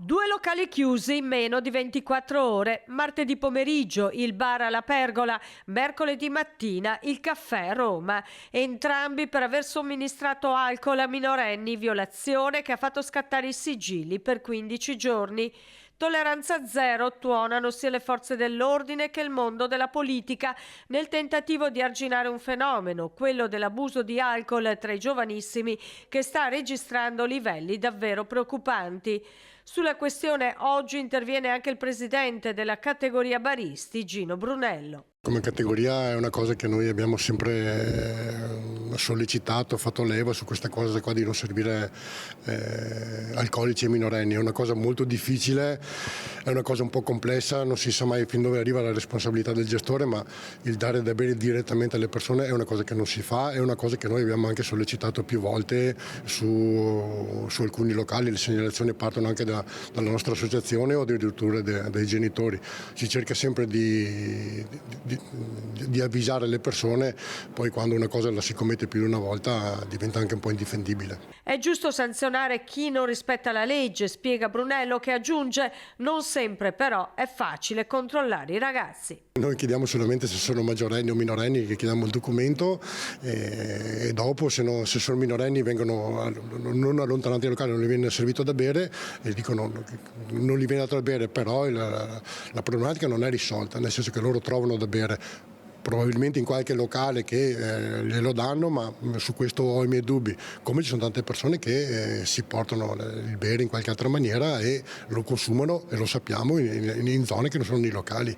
2 locali chiusi in meno di 24 ore, martedì pomeriggio il bar alla Pergola, mercoledì mattina il caffè a Roma, entrambi per aver somministrato alcol a minorenni, violazione che ha fatto scattare i sigilli per 15 giorni. Tolleranza zero tuonano sia le forze dell'ordine che il mondo della politica nel tentativo di arginare un fenomeno, quello dell'abuso di alcol tra i giovanissimi, che sta registrando livelli davvero preoccupanti. Sulla questione oggi interviene anche il presidente della categoria baristi, Gino Brunello. Come categoria è una cosa che noi abbiamo sempre sollecitato, fatto leva su questa cosa qua di non servire alcolici ai minorenni. È una cosa molto difficile, è una cosa un po' complessa, non si sa mai fin dove arriva la responsabilità del gestore, ma il dare da bere direttamente alle persone è una cosa che non si fa, è una cosa che noi abbiamo anche sollecitato più volte su alcuni locali. Le segnalazioni partono anche dalla nostra associazione o addirittura dai genitori. Si cerca sempre di avvisare le persone, poi quando una cosa la si commette più di una volta diventa anche un po' indifendibile. È giusto sanzionare chi non rispetta la legge, spiega Brunello, che aggiunge: non sempre però è facile controllare i ragazzi. Noi chiediamo solamente se sono maggiorenni o minorenni, che chiediamo il documento e dopo se sono minorenni vengono non allontanati dai locali, non gli viene servito da bere e dicono non gli viene dato da bere, però la problematica non è risolta, nel senso che loro trovano da bere probabilmente in qualche locale che glielo danno, ma su questo ho i miei dubbi, come ci sono tante persone che si portano il bere in qualche altra maniera e lo consumano, e lo sappiamo, in zone che non sono nei locali.